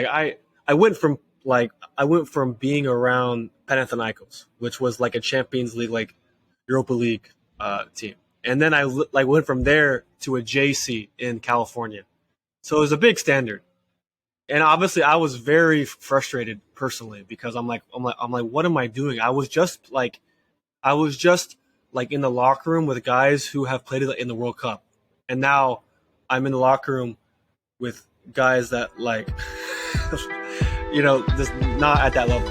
Like I went from being around Panathinaikos, which was like a Champions League, like Europa League team, and then like went from there to a JC in California. So it was a big standard, and obviously I was very frustrated personally because I'm like, what am I doing? I was just like in the locker room with guys who have played in the World Cup, and now I'm in the locker room with guys that like, just not at that level.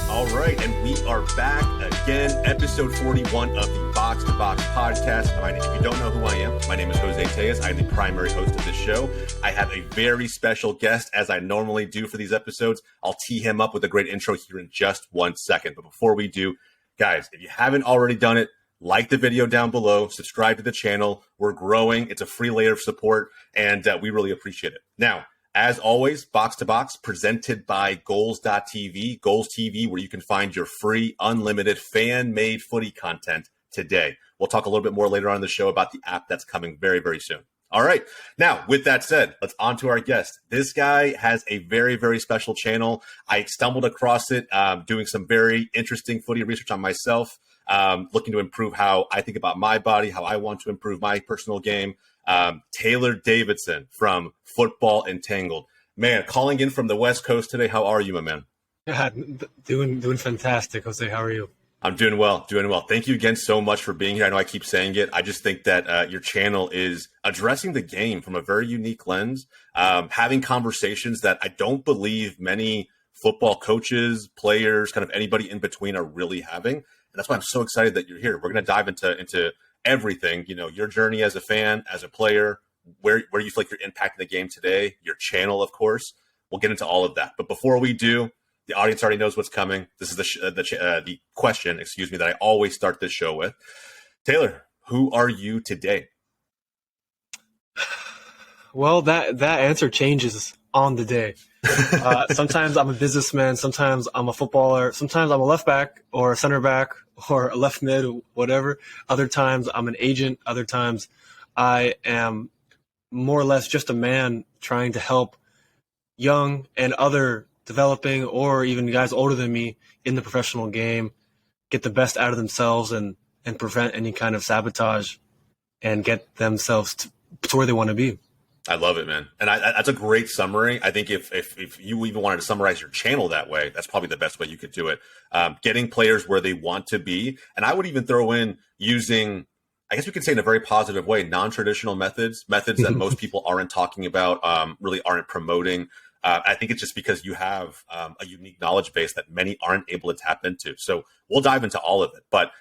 All right, and we are back again, episode 41 of the Box to Box podcast. If you don't know who I am, my name is Jose Tejas. I'm the primary host of this show. I have a very special guest, as I normally do for these episodes. I'll tee him up with a great intro here in just 1 second. But before we do, guys, if you haven't already done it, like the video down below, subscribe to the channel. We're growing. It's a free layer of support, and we really appreciate it. Now, as always, Box to Box, presented by GOLZtv, GOLZtv, where you can find your free, unlimited, fan-made footy content today. We'll talk a little bit more later on in the show about the app that's coming very, very soon. All right. Now, with that said, let's on to our guest. This guy has a very, very special channel. I stumbled across it doing some very interesting footy research on myself, looking to improve how I think about my body, how I want to improve my personal game. Taylor Davidson from Football Entangled. Man, calling in from the West Coast today. How are you, my man? Yeah, doing fantastic, Jose. How are you? I'm doing well. Thank you again so much for being here. I know I keep saying it. I just think that your channel is addressing the game from a very unique lens, having conversations that I don't believe many football coaches, players, kind of anybody in between are really having. And that's why I'm so excited that you're here. We're going to dive into everything, your journey as a fan, as a player, where you feel like you're impacting the game today, your channel, of course. We'll get into all of that. But before we do, the audience already knows what's coming. This is the question, that I always start this show with. Taylor, who are you today? Well, that answer changes on the day. Sometimes I'm a businessman. Sometimes I'm a footballer. Sometimes I'm a left back or a center back or a left mid, or whatever. Other times I'm an agent. Other times I am more or less just a man trying to help young and other developing or even guys older than me in the professional game get the best out of themselves and prevent any kind of sabotage and get themselves to where they want to be. I love it, man. And that's a great summary. I think if you even wanted to summarize your channel that way, that's probably the best way you could do it. Getting players where they want to be. And I would even throw in using, I guess we could say in a very positive way, non-traditional methods that most people aren't talking about, really aren't promoting. I think it's just because you have a unique knowledge base that many aren't able to tap into. So we'll dive into all of it. But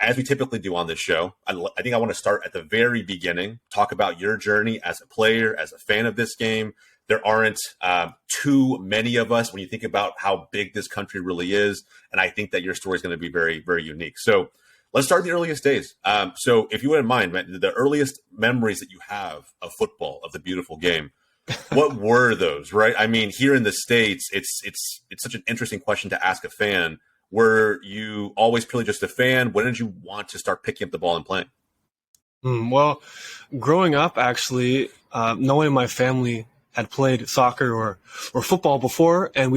as we typically do on this show, I think I want to start at the very beginning, talk about your journey as a player, as a fan of this game. There aren't too many of us when you think about how big this country really is. And I think that your story is going to be very, very unique. So let's start the earliest days. So if you wouldn't mind, man, the earliest memories that you have of football, of the beautiful game, what were those, right? I mean, here in the States, it's such an interesting question to ask a fan. Were you always purely just a fan? When did you want to start picking up the ball and playing? Well, growing up, actually, no one in my family had played soccer or football before, and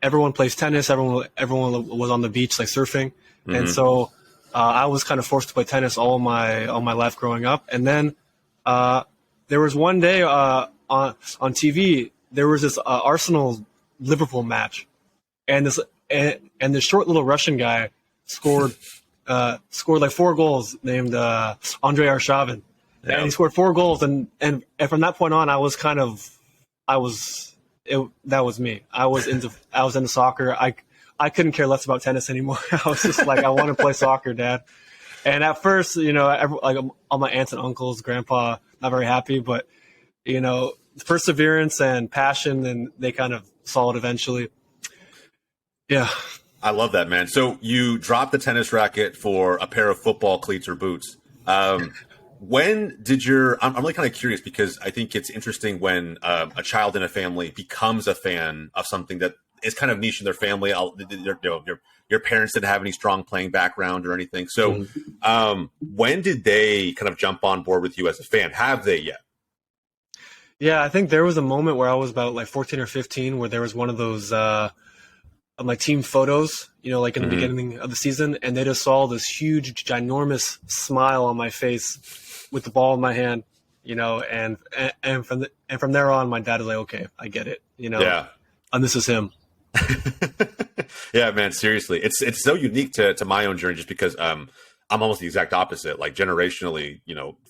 everyone plays tennis. Everyone was on the beach, like surfing, and so I was kind of forced to play tennis all my life growing up. And then there was one day on TV, there was this Arsenal Liverpool match, and this short little Russian guy scored like 4 goals, named Andrei Arshavin. Yeah. And he scored 4 goals, and from that point on, that was me. I was into soccer. I couldn't care less about tennis anymore. I was just like, I want to play soccer, Dad. And at first, like all my aunts and uncles, grandpa, not very happy, but perseverance and passion, and they kind of saw it eventually. Yeah. I love that, man. So you dropped the tennis racket for a pair of football cleats or boots. When did I'm really kind of curious, because I think it's interesting when a child in a family becomes a fan of something that is kind of niche in their family. Your parents didn't have any strong playing background or anything. So when did they kind of jump on board with you as a fan? Have they yet? Yeah, I think there was a moment where I was about like 14 or 15 where there was one of those of my team photos, like in the Hmm. beginning of the season, and they just saw this huge, ginormous smile on my face with the ball in my hand, and from there on, my dad was like, okay, I get it, Yeah. and this is him. Yeah, man, seriously. It's so unique to my own journey just because I'm almost the exact opposite. Like generationally,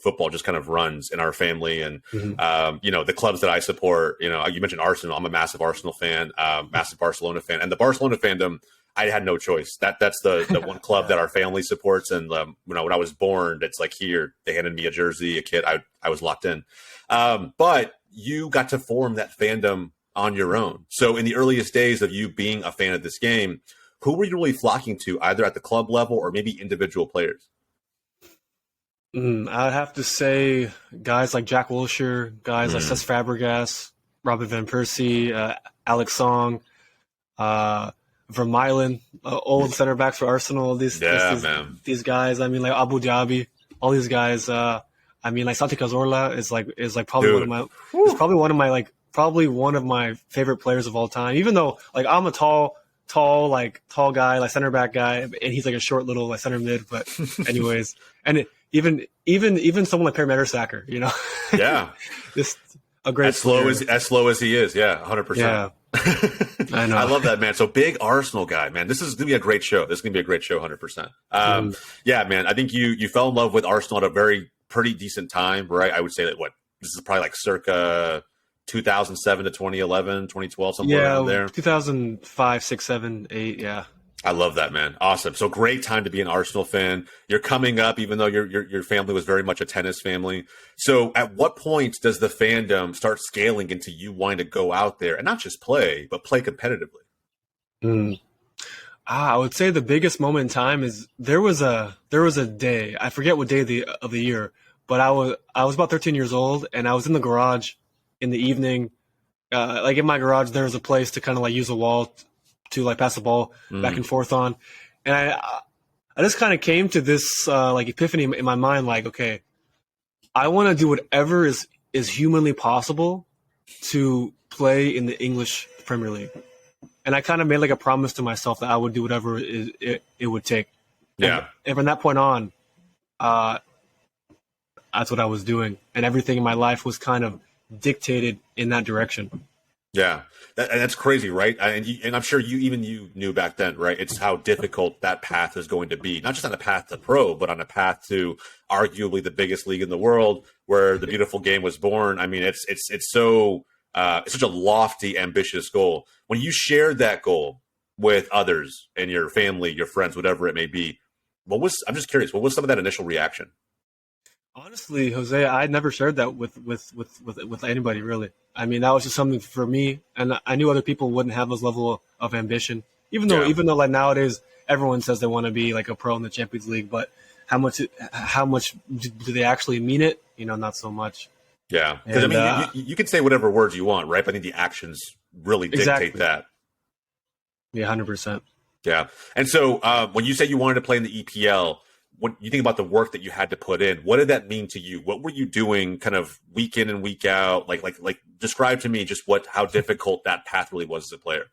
football just kind of runs in our family and Hmm. the clubs that I support, you mentioned Arsenal. I'm a massive Arsenal fan, massive Barcelona fan. And the Barcelona fandom, I had no choice. That's the one club that our family supports. And when I was born, it's like here, they handed me a jersey, a kit, I was locked in. But you got to form that fandom on your own. So in the earliest days of you being a fan of this game, who were you really flocking to, either at the club level or maybe individual players? I'd have to say guys like Jack Wilshere, guys like Mm, Cesc Fabregas, Robert Van Persie, Alex Song, uh, Vermaelen, old center backs for Arsenal. These, these yeah, these man. these guys. I mean, like Abu Dhabi, all these guys. I mean, like Santi Cazorla is like probably one of Dude. my is Whew. probably one of my like probably one of my favorite players of all time. Even though like I'm a tall guy, like center back guy, and he's like a short little like center mid. But anyways, and even someone like Per Mertesacker, Yeah. just a great As slow player. as slow as he is, yeah, 100%. Yeah, I I know. love that, man. So big Arsenal guy, man. This is gonna be a great show. This is gonna be a great show, 100%. Mhm. Yeah, man. I think you fell in love with Arsenal at a very pretty decent time, right? I would say that this is probably like circa 2007 to 2011, 2012, somewhere around Yeah, there. 2005, 6, 7, 8. Yeah. I love that, man. Awesome. So great time to be an Arsenal fan. You're coming up, even though your family was very much a tennis family. So at what point does the fandom start scaling into you wanting to go out there and not just play, but play competitively? Mm. I would say the biggest moment in time is there was a day, I forget what day of the year, but I was about 13 years old and I was in the garage in the evening. Like in my garage, there was a place to kind of like use a wall to like pass the ball back Mm, and forth on, and I just kind of came to this like epiphany in my mind, like, okay, I want to do whatever is humanly possible to play in the English Premier League. And I kind of made like a promise to myself that I would do whatever it would take. And, yeah. and from that point on, uh, that's what I was doing. And everything in my life was kind of dictated in that direction. Yeah, and that's crazy, right? And I'm sure you knew back then, right? It's how difficult that path is going to be, not just on a path to pro, but on a path to arguably the biggest league in the world, where the beautiful game was born. I mean, it's such a lofty, ambitious goal. When you shared that goal with others and your family, your friends, whatever it may be, I'm just curious, what was some of that initial reaction? Honestly, Jose, I never shared that with anybody really. I mean, that was just something for me, and I knew other people wouldn't have this level of ambition. Yeah. Even though like nowadays everyone says they want to be like a pro in the Champions League, but how much do they actually mean it? Not so much. Yeah, because I And mean, you can say whatever words you want, right? But I think the actions really dictate exactly, that. yeah, 100%. Yeah, and so when you said you wanted to play in the EPL, when you think about the work that you had to put in, what did that mean to you? What were you doing, kind of week in and week out? Like, describe to me just how difficult that path really was as a player.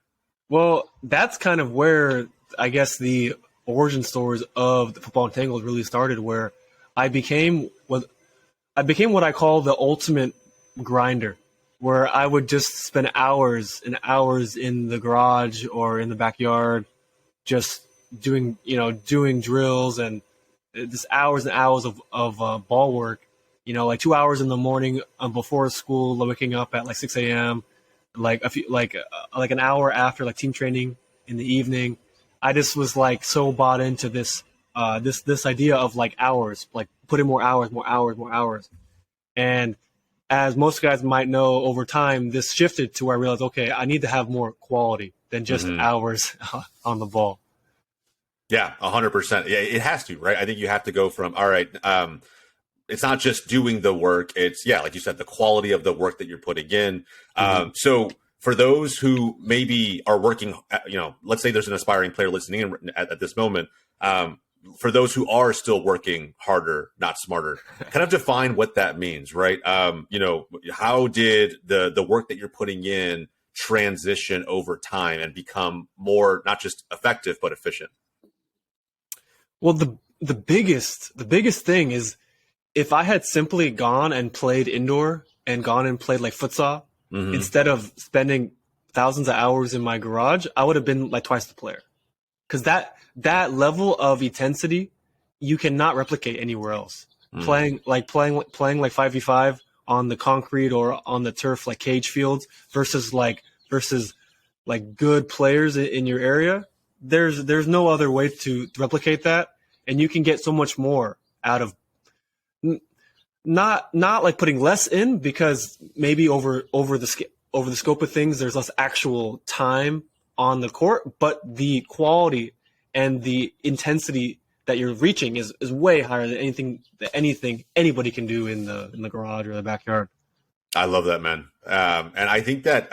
Well, that's kind of where I guess the origin stories of the Football Entangled really started, where I became what I call the ultimate grinder, where I would just spend hours and hours in the garage or in the backyard, just doing drills and just hours and hours of ball work. Like 2 hours in the morning before school, waking up at like 6 a.m. Like like an hour after like team training in the evening. I just was like so bought into this idea of like hours, like putting more hours, more hours, more hours. And as most guys might know, over time, this shifted to where I realized, okay, I need to have more quality than just Hmm. hours on the ball. Yeah, 100%. Yeah, it has to, right? I think you have to go from all right. It's not just doing the work; it's like you said, the quality of the work that you're putting in. Mhm. So for those who maybe are working, let's say there's an aspiring player listening in at this moment. for those who are still working harder, not smarter, kind of define what that means, right? How did the work that you're putting in transition over time and become more not just effective but efficient? Well, the biggest thing is if I had simply gone and played indoor and gone and played like futsal instead of spending thousands of hours in my garage, I would have been like twice the player. Because that level of intensity you cannot replicate anywhere else. Playing like 5v5 on the concrete or on the turf like cage fields versus good players in your area. There's no other way to replicate that, and you can get so much more out of not like putting less in, because maybe over the scope of things there's less actual time on the court, but the quality and the intensity that you're reaching is way higher than anything anybody can do in the garage or the backyard. I love that, man. And I think that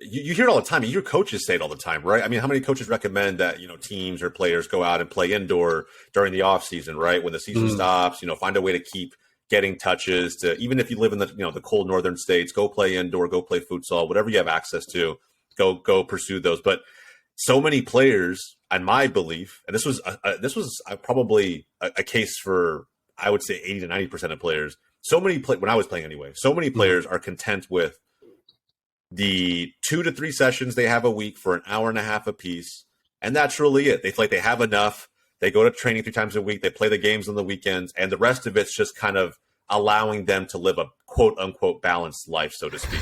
you hear it all the time. You hear coaches say it all the time, right? I mean, how many coaches recommend that, teams or players go out and play indoor during the off season, right? When the season stops, find a way to keep getting touches to, even if you live in the cold northern states, go play indoor, go play futsal, whatever you have access to, go pursue those. But so many players, in my belief, and this was probably a case for, I would say 80 to 90% of players. When I was playing anyway, so many players are content with the 2 to 3 sessions they have a week for an hour and a half a piece, and that's really it. They feel like they have enough. They go to training 3 times a week. They play the games on the weekends, and the rest of it's just kind of allowing them to live a quote unquote balanced life, so to speak.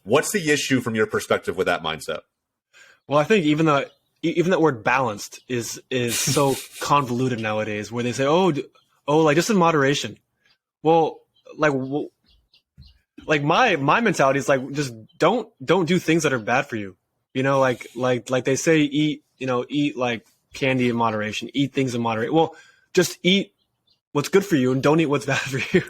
What's the issue from your perspective with that mindset? Well, I think even that word balanced is so convoluted nowadays, where they say, like just in moderation. Well, like my mentality is like, just don't do things that are bad for you. Like they say, eat like candy in moderation, eat things in moderation. Well, just eat what's good for you and don't eat what's bad for you.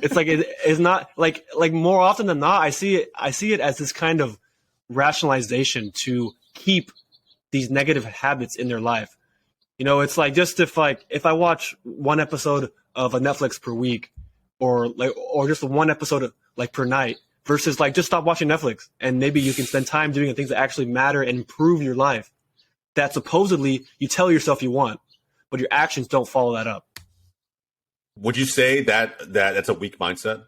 It's like, it's not like more often than not, I see it as this kind of rationalization to keep these negative habits in their life. It's like, just if I watch one episode of a Netflix per week, or just one episode per night, versus just stop watching Netflix and maybe you can spend time doing the things that actually matter and improve your life, that supposedly you tell yourself you want, but your actions don't follow that up. Would you say that that's a weak mindset?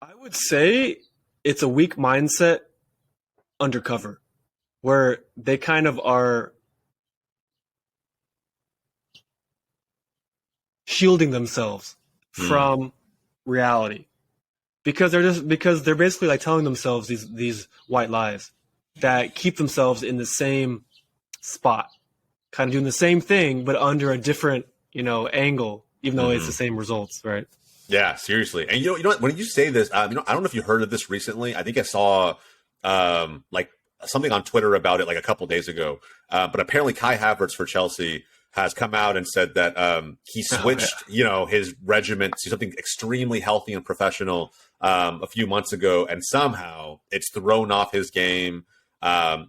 I would say it's a weak mindset undercover, where they kind of are shielding themselves from reality, because they're basically like telling themselves these white lies that keep themselves in the same spot, kind of doing the same thing but under a different angle, even though it's the same results, right? Yeah, seriously. And you know what, when you say this, I don't know if you heard of this recently. I think I saw something on Twitter about it a couple days ago. But apparently Kai Havertz for Chelsea has come out and said that he switched, his regimen to something extremely healthy and professional a few months ago, and somehow it's thrown off his game.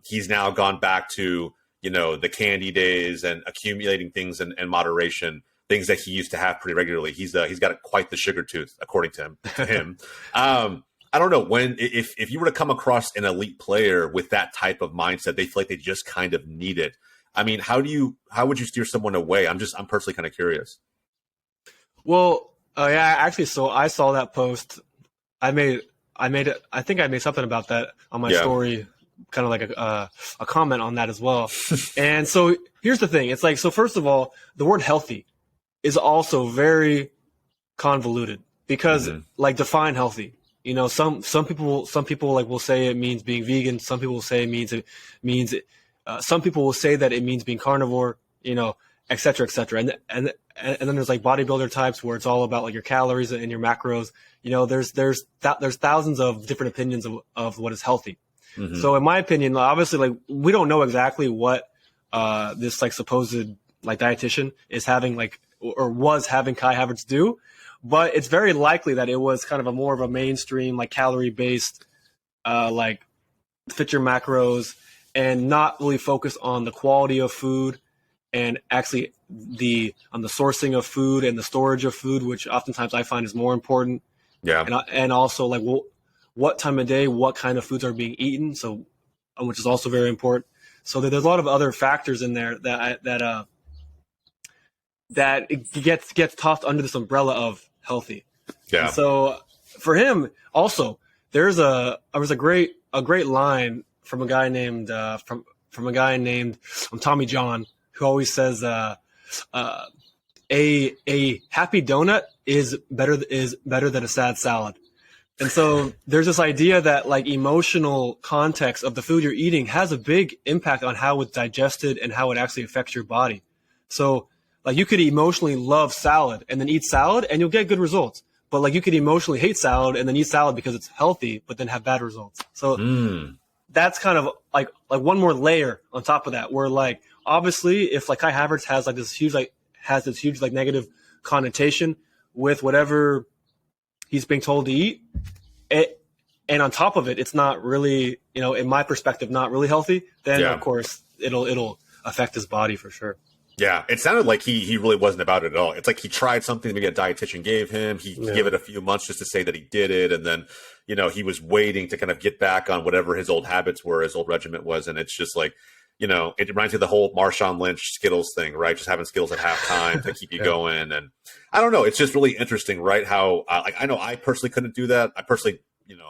He's now gone back to the candy days and accumulating things in moderation, things that he used to have pretty regularly. He's got quite the sugar tooth, according to him. I don't know, if you were to come across an elite player with that type of mindset, they feel like they just kind of need it. I mean, how would you steer someone away? I'm personally kind of curious. Well, yeah, actually, so I saw that post. I think I made something about that on my story, kind of like a comment on that as well. And so here's the thing. It's like, so first of all, the word healthy is also very convoluted, because define healthy. Some people will say it means being vegan. Some people will say it means some people will say that it means being carnivore, et cetera, et cetera. And then there's bodybuilder types where it's all about your calories and your macros. There's thousands of different opinions of what is healthy. So in my opinion, obviously, we don't know exactly what this supposed dietitian is having or was having Kai Havertz do, but it's very likely that it was kind of a more of a mainstream calorie based fit your macros and not really focus on the quality of food and actually on the sourcing of food and the storage of food, which oftentimes I find is more important. Yeah. And also like what time of day, what kind of foods are being eaten. So, which is also very important. So there's a lot of other factors in there that it gets tossed under this umbrella of healthy. Yeah. And so for him also, there was a great line from a guy named Tommy John, who always says a happy donut is better than a sad salad. And so there's this idea that like emotional context of the food you're eating has a big impact on how it's digested and how it actually affects your body. So like you could emotionally love salad and then eat salad and you'll get good results. But like you could emotionally hate salad and then eat salad because it's healthy, but then have bad results. So that's kind of like one more layer on top of that, where like obviously if like Kai Havertz has this huge negative connotation with whatever he's being told to eat, and on top of it, it's not really, in my perspective, not really healthy, then of course it'll affect his body for sure. Yeah, it sounded like he really wasn't about it at all. It's like he tried something maybe a dietitian gave him. He gave it a few months just to say that he did it, and then he was waiting to kind of get back on whatever his old habits were, his old regiment was, and it's just like it reminds me of the whole Marshawn Lynch Skittles thing, right? Just having Skittles at halftime to keep you going, and I don't know. It's just really interesting, right? How I know I personally couldn't do that. I personally,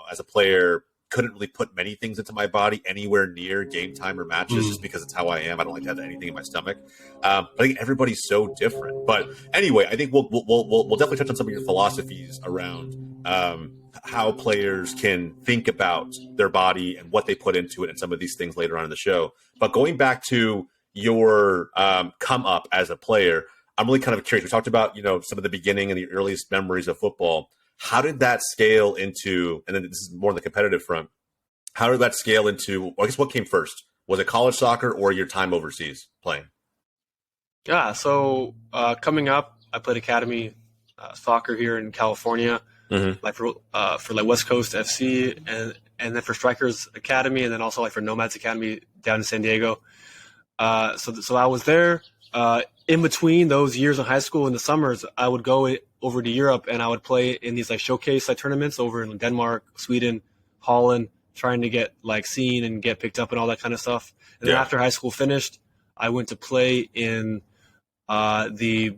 as a player, couldn't really put many things into my body anywhere near game time or matches just because it's how I am. I don't like to have anything in my stomach. But I think everybody's so different. But anyway, I think we'll definitely touch on some of your philosophies around how players can think about their body and what they put into it and some of these things later on in the show. But going back to your come up as a player, I'm really kind of curious. We talked about, some of the beginning and the earliest memories of football. How did that scale into, and then this is more on the competitive front, how did that scale into, I guess what came first? Was it college soccer or your time overseas playing? Yeah, so coming up, I played academy soccer here in California, like for West Coast FC, and then for Strikers Academy, and then also like for Nomads Academy down in San Diego. So I was there. In between those years in high school, in the summers, I would go over to Europe and I would play in these like showcase tournaments over in Denmark, Sweden, Holland, trying to get like seen and get picked up and all that kind of stuff. And then after high school finished, I went to play in the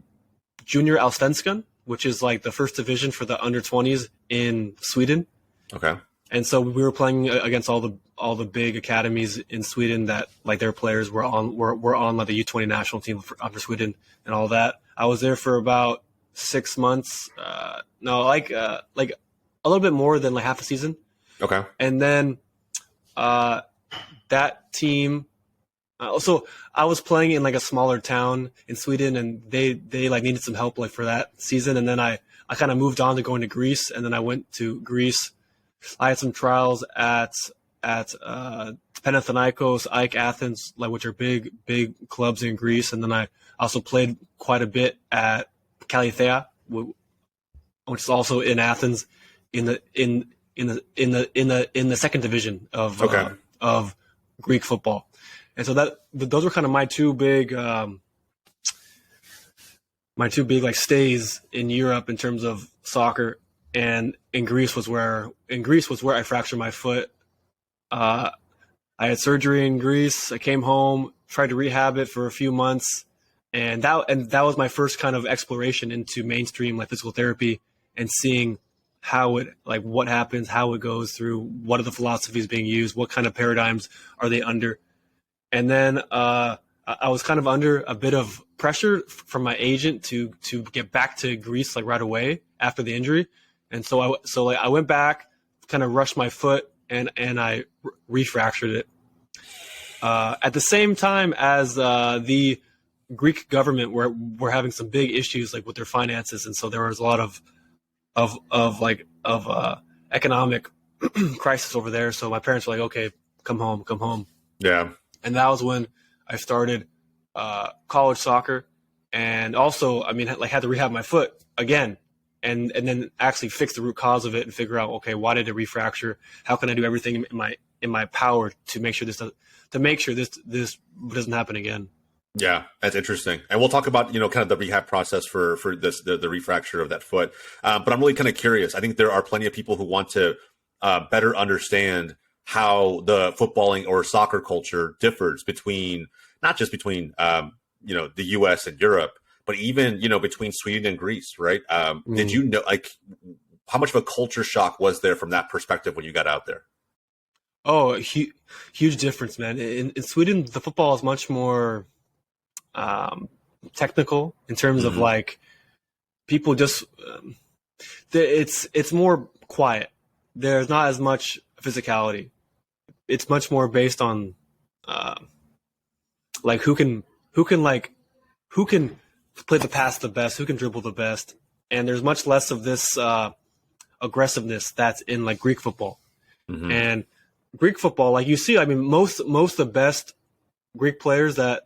Junior Allsvenskan, which is like the first division for the under 20s in Sweden. Okay. And so we were playing against all the big academies in Sweden that like their players were on like the U20 national team for Sweden and all that. I was there for about 6 months. Like a little bit more than like half a season. Okay. And then that team. So I was playing in like a smaller town in Sweden, and they like needed some help like for that season. And then I kind of moved on to going to Greece, and then I went to Greece. I had some trials at Panathinaikos, AEK Athens, like which are big clubs in Greece, and then I also played quite a bit at Kalithea, which is also in Athens, in the second division of Greek football. And so those were kind of my two big like stays in Europe in terms of soccer. And in Greece was where I fractured my foot. I had surgery in Greece. I came home, tried to rehab it for a few months, and that was my first kind of exploration into mainstream like physical therapy and seeing how it like what happens, how it goes through, what are the philosophies being used, what kind of paradigms are they under. And then I was kind of under a bit of pressure from my agent to get back to Greece like right away after the injury. And so I went back, kind of rushed my foot, and I refractured it. At the same time as the Greek government were having some big issues like with their finances, and so there was a lot of economic crisis over there. So my parents were like, "Okay, come home." Yeah. And that was when I started college soccer, and also, I mean, like had to rehab my foot again. And then actually fix the root cause of it and figure out, okay, why did it refracture? How can I do everything in my power to make sure this doesn't happen again. Yeah, that's interesting. And we'll talk about, kind of the rehab process for this, the refracture of that foot. But I'm really kind of curious. I think there are plenty of people who want to better understand how the footballing or soccer culture differs between, not just between, the U.S. and Europe, but even, between Sweden and Greece, right? Did you know, like, how much of a culture shock was there from that perspective when you got out there? Oh, huge difference, man. In Sweden, the football is much more technical in terms of like people just it's more quiet. There's not as much physicality. It's much more based on like who can play the pass the best, who can dribble the best, and there's much less of this aggressiveness that's in like Greek football. And Greek football, like you see, I mean, most of the best Greek players that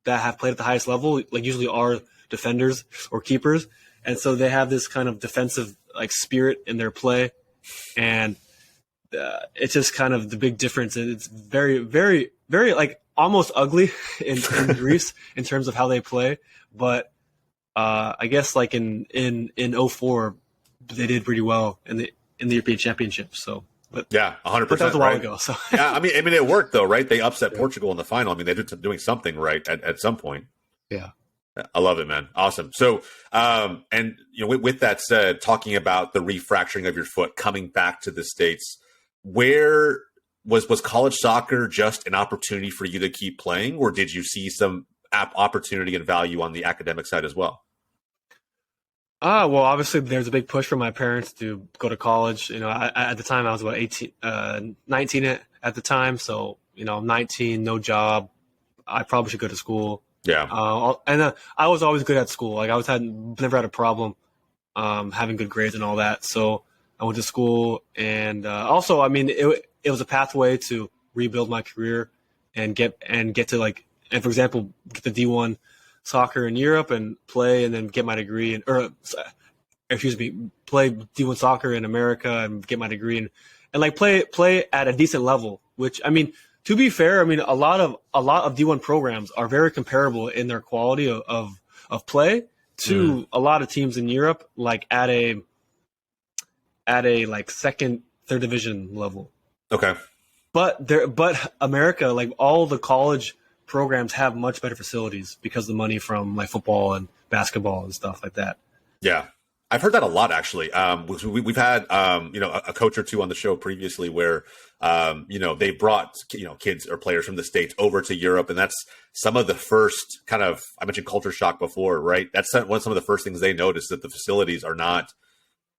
have played at the highest level, like usually are defenders or keepers, and so they have this kind of defensive like spirit in their play, and it's just kind of the big difference. And it's very, very, very like almost ugly in Greece in terms of how they play, but I guess like in 04 they did pretty well in the European Championship. So. But, yeah, 100%. But that was a while ago. So yeah, I mean, it worked though, right? They upset Portugal in the final. I mean, they did doing something right at some point. Yeah, I love it, man. Awesome. So, and with that said, talking about the refracturing of your foot, coming back to the States, where was college soccer just an opportunity for you to keep playing, or did you see some opportunity and value on the academic side as well? Well, obviously there's a big push for my parents to go to college. At the time I was about 19 at the time. So, I'm 19, no job. I probably should go to school. Yeah. And I was always good at school. Like never had a problem having good grades and all that. So I went to school, and also, I mean, it was a pathway to rebuild my career and get to like, and for example, get the D1 soccer in Europe and play, and then get my degree, play D1 soccer in America and get my degree, and like play at a decent level. Which, I mean, to be fair, I mean a lot of D1 programs are very comparable in their quality of play to a lot of teams in Europe, like at a like second, third division level. Okay. But America, like all the college programs have much better facilities because of the money from like football and basketball and stuff like that. Yeah. I've heard that a lot, actually. We've had, a coach or two on the show previously where, they brought, kids or players from the States over to Europe. And that's some of the first kind of, I mentioned culture shock before, right? That's some of the first things they notice, that the facilities are not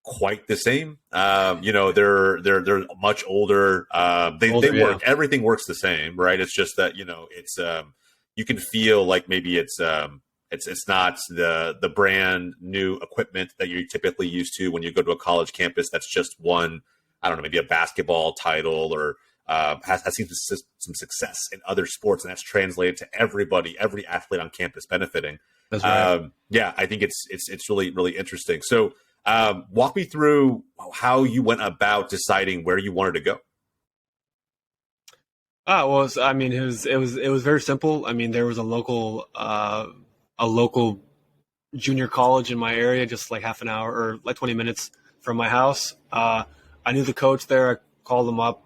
quite the same. They're much older. They work, everything works the same, right? It's just that, it's, you can feel like maybe it's not the brand new equipment that you're typically used to when you go to a college campus. That's just one, I don't know, maybe a basketball title, or has seen some success in other sports, and that's translated to everybody, every athlete on campus benefiting. That's right. I think it's really, really interesting. So, walk me through how you went about deciding where you wanted to go. Well, I mean, it was very simple. I mean, there was a local junior college in my area, just like half an hour or like 20 minutes from my house. I knew the coach there. I called him up.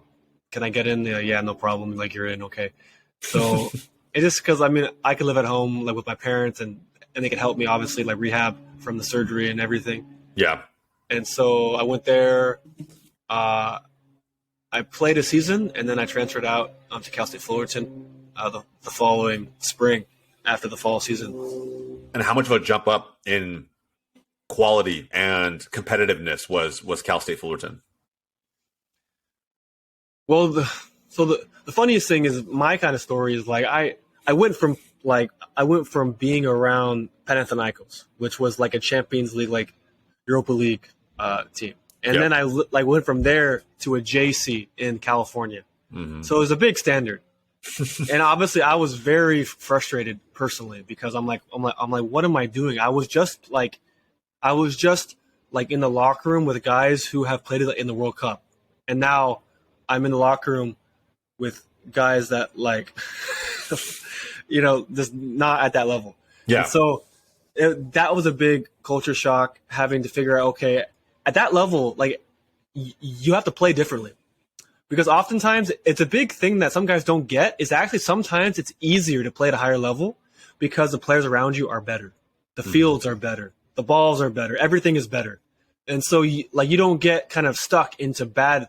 Can I get in? Yeah, no problem. Like, you're in. Okay. So it's just because, I mean, I could live at home like with my parents, and they could help me, obviously, like rehab from the surgery and everything. Yeah. And so I went there. I played a season, and then I transferred out to Cal State Fullerton the following spring after the fall season. And how much of a jump up in quality and competitiveness was Cal State Fullerton? Well, the funniest thing is, my kind of story is like I went from being around Panathinaikos, which was like a Champions League, like Europa League team. And then I went from there to a JC in California. Mm-hmm. So it was a big standard. And obviously I was very frustrated personally, because I'm like, what am I doing? I was just like in the locker room with guys who have played in the World Cup. And now I'm in the locker room with guys that like, just not at that level. Yeah. And so that was a big culture shock, having to figure out, okay, at that level, like you have to play differently. Because oftentimes it's a big thing that some guys don't get is actually sometimes it's easier to play at a higher level because the players around you are better. The fields are better. The balls are better. Everything is better. And so you don't get kind of stuck into bad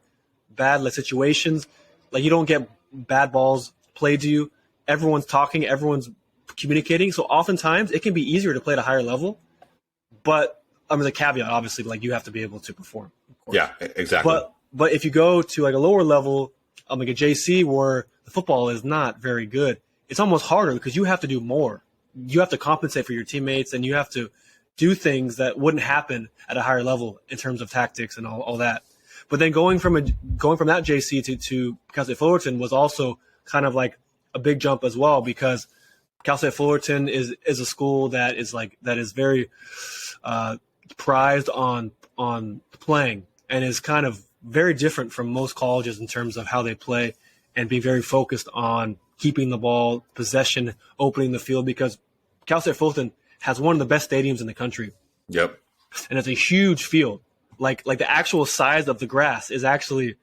like situations. Like you don't get bad balls played to you. Everyone's talking. Everyone's communicating. So oftentimes it can be easier to play at a higher level. But there's a caveat, obviously, like you have to be able to perform. Of course. Yeah, exactly. But if you go to like a lower level, like a JC where the football is not very good, it's almost harder because you have to do more. You have to compensate for your teammates, and you have to do things that wouldn't happen at a higher level in terms of tactics and all that. But then going from that JC to Cal State Fullerton was also kind of like a big jump as well, because Cal State Fullerton is a school that is very prized on playing, and is kind of very different from most colleges in terms of how they play, and being very focused on keeping the ball, possession, opening the field, because Cal State Fullerton has one of the best stadiums in the country. Yep. And it's a huge field. Like the actual size of the grass is actually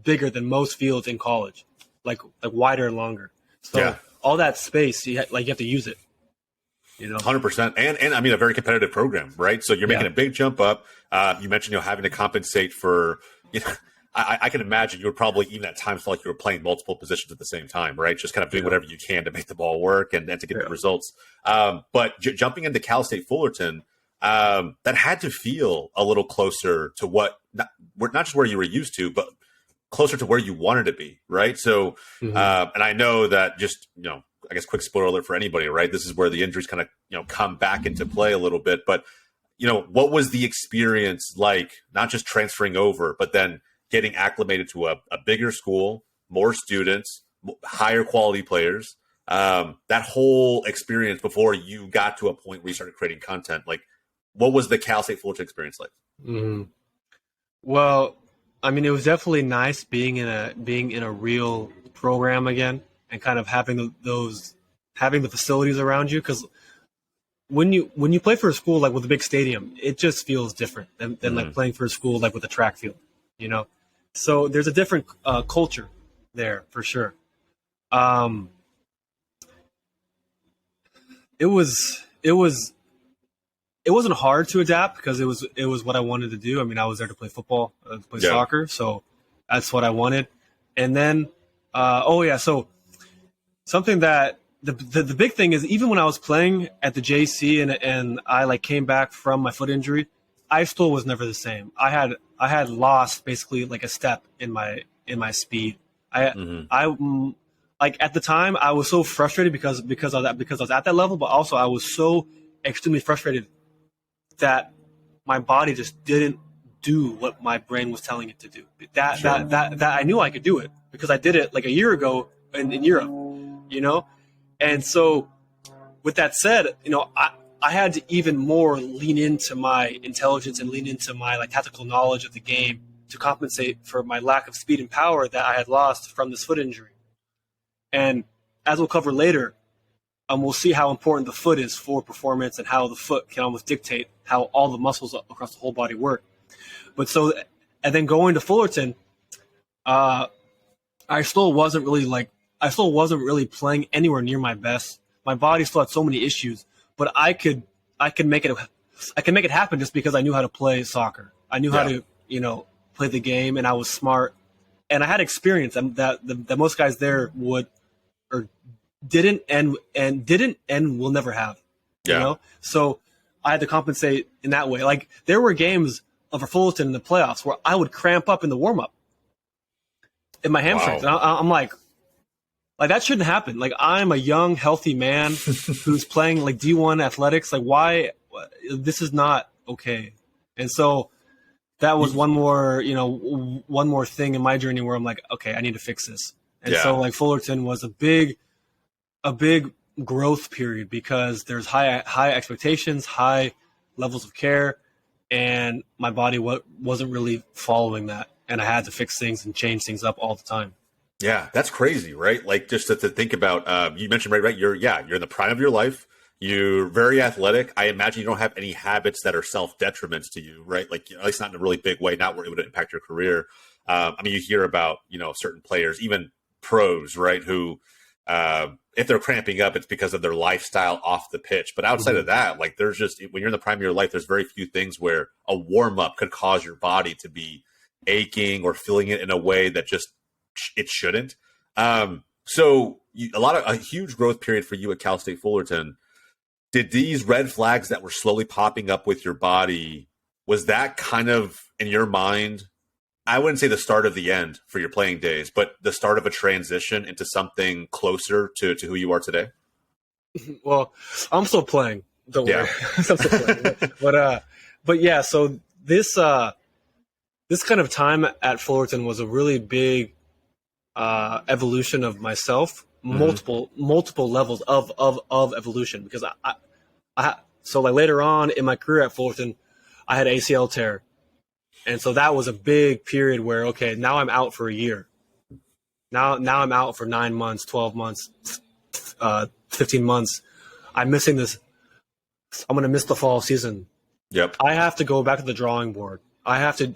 bigger than most fields in college, like wider and longer. So all that space, you have to use it. 100%. And I mean, a very competitive program, right? So you're making a big jump up. You mentioned, having to compensate for, I can imagine you would probably even at times feel like you were playing multiple positions at the same time, right? Just kind of doing whatever you can to make the ball work and to get the results. But jumping into Cal State Fullerton, that had to feel a little closer to not just where you were used to, but closer to where you wanted to be, right? So, and I know that just, I guess quick spoiler alert for anybody, right? This is where the injuries kind of, come back into play a little bit. But, what was the experience like, not just transferring over, but then getting acclimated to a bigger school, more students, higher quality players, that whole experience before you got to a point where you started creating content? Like, what was the Cal State Fullerton experience like? Mm-hmm. Well, I mean, it was definitely nice being in a real program again, and kind of having the facilities around you, because when you play for a school like with a big stadium, it just feels different than like playing for a school like with a track field, So there's a different culture there for sure. It wasn't hard to adapt because it was what I wanted to do. I mean, I was there to play football, to play soccer, so that's what I wanted. And then, so something that the big thing is, even when I was playing at the JC and I like came back from my foot injury, I still was never the same. I had lost basically like a step in my speed. I like at the time I was so frustrated because of that, because I was at that level, but also I was so extremely frustrated that my body just didn't do what my brain was telling it to do. That I knew I could do it because I did it like a year ago in Europe, And so with that said, I had to even more lean into my intelligence and lean into my like tactical knowledge of the game to compensate for my lack of speed and power that I had lost from this foot injury. And as we'll cover later, we'll see how important the foot is for performance, and how the foot can almost dictate how all the muscles across the whole body work. But and then going to Fullerton, I still wasn't really playing anywhere near my best. My body still had so many issues, but I could make it happen just because I knew how to play soccer. I knew how to, play the game, and I was smart, and I had experience that most guys there would or didn't and will never have. So I had to compensate in that way. Like there were games for Fullerton in the playoffs where I would cramp up in the warm up in my hamstrings. Wow. And I'm like that shouldn't happen. Like I'm a young, healthy man who's playing like D1 athletics. Like why? This is not okay. And so that was one more thing in my journey where I'm like, okay, I need to fix this. And so like Fullerton was a big growth period because there's high expectations, high levels of care, and my body wasn't really following that. and I had to fix things and change things up all the time. Yeah, that's crazy, right? Like just to think about, you mentioned right, you're in the prime of your life. You're very athletic. I imagine you don't have any habits that are self-detriments to you, right? Like, at least not in a really big way, not where it would impact your career. I mean, you hear about, certain players, even pros, right, who, if they're cramping up, it's because of their lifestyle off the pitch. But outside of that, like there's just, when you're in the prime of your life, there's very few things where a warm-up could cause your body to be aching or feeling it in a way that just it shouldn't. So a huge growth period for you at Cal State Fullerton. Did these red flags that were slowly popping up with your body, was that kind of in your mind, I wouldn't say the start of the end for your playing days, but the start of a transition into something closer to who you are today? Well, I'm still playing. Don't worry. I'm still playing. But yeah, so this kind of time at Fullerton was a really big evolution of myself, multiple levels of evolution, because so like later on in my career at Fullerton, I had ACL tear. And so that was a big period where, okay, now I'm out for a year. Now I'm out for 9 months, 12 months, 15 months. I'm missing this. I'm going to miss the fall season. Yep. I have to go back to the drawing board. I have to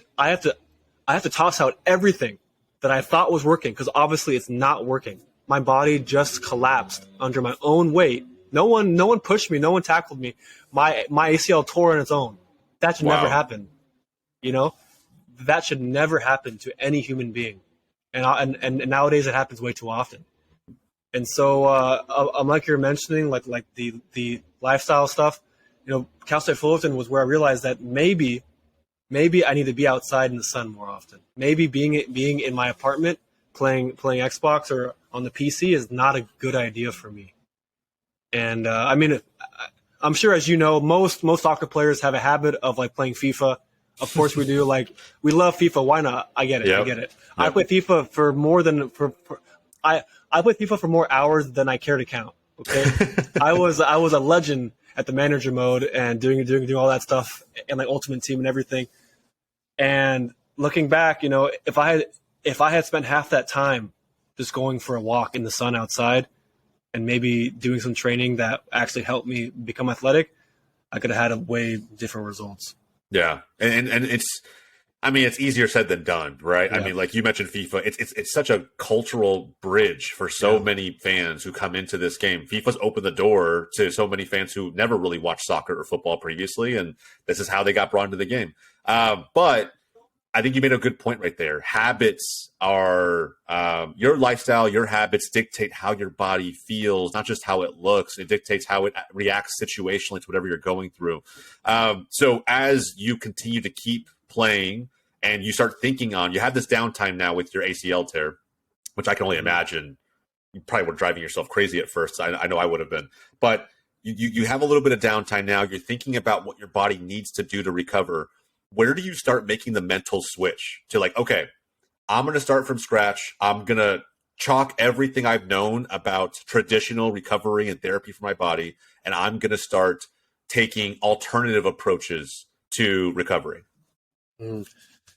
toss out everything that I thought was working, because obviously it's not working. My body just collapsed under my own weight. No one pushed me. No one tackled me. My ACL tore on its own. That should never happen. That should never happen to any human being. And nowadays it happens way too often. And so I'm like you're mentioning, like the lifestyle stuff. Cal State Fullerton was where I realized that maybe I need to be outside in the sun more often. Maybe being in my apartment playing Xbox or on the PC is not a good idea for me. And I mean, I'm sure, as you know, most soccer players have a habit of like playing FIFA. Of course we do. Like, we love FIFA. Why not? I get it. Yep. I get it. Yep. I play FIFA for more than I play FIFA for more hours than I care to count. Okay. I was a legend at the manager mode and doing all that stuff and like Ultimate Team and everything. And looking back, if I had spent half that time just going for a walk in the sun outside and maybe doing some training that actually helped me become athletic, I could have had way different results. Yeah. And it's easier said than done, right? Yeah. I mean, like you mentioned FIFA, it's such a cultural bridge for so many fans who come into this game. FIFA's opened the door to so many fans who never really watched soccer or football previously, and this is how they got brought into the game. But I think you made a good point right there. Habits are your lifestyle, your habits dictate how your body feels, not just how it looks. It dictates how it reacts situationally to whatever you're going through. So as you continue to keep playing and you start thinking you have this downtime now with your ACL tear, which I can only imagine you probably were driving yourself crazy at first. I know I would have been, but you have a little bit of downtime now. You're thinking about what your body needs to do to recover. Where do you start making the mental switch to like, okay, I'm going to start from scratch. I'm going to chalk everything I've known about traditional recovery and therapy for my body, and I'm going to start taking alternative approaches to recovery?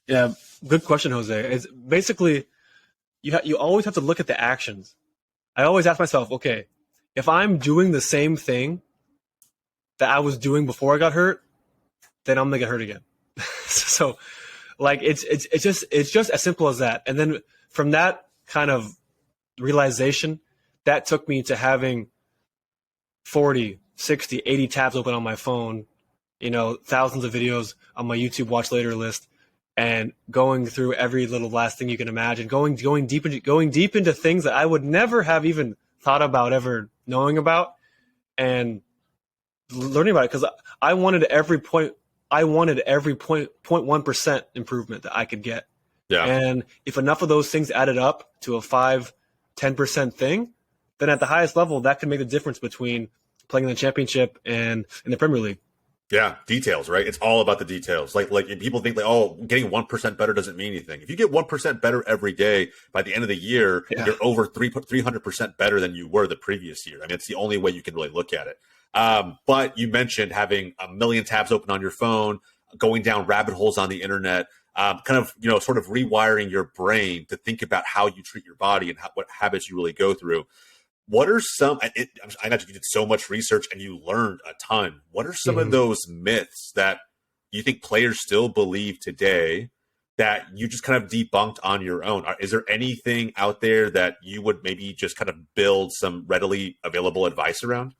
Yeah, good question, Jose. It's basically, you always have to look at the actions. I always ask myself, okay, if I'm doing the same thing that I was doing before I got hurt, then I'm going to get hurt again. So like it's just as simple as that. And then from that kind of realization, that took me to having 40, 60, 80 tabs open on my phone, thousands of videos on my YouTube watch later list, and going through every little last thing you can imagine, going deep into things that I would never have even thought about ever knowing about, and learning about it, because I wanted every 0.1% improvement that I could get. Yeah. And if enough of those things added up to a 5-10% thing, then at the highest level, that could make the difference between playing in the championship and in the Premier League. Yeah, details, right? It's all about the details. Like people think getting 1% better doesn't mean anything. If you get 1% better every day, by the end of the year, you're over 300% better than you were the previous year. I mean, it's the only way you can really look at it. But you mentioned having a million tabs open on your phone, going down rabbit holes on the internet. kind of, sort of rewiring your brain to think about how you treat your body and what habits you really go through. What are some, I know you did so much research and you learned a ton. What are some of those myths that you think players still believe today that you just kind of debunked on your own? Is there anything out there that you would maybe just kind of build some readily available advice around?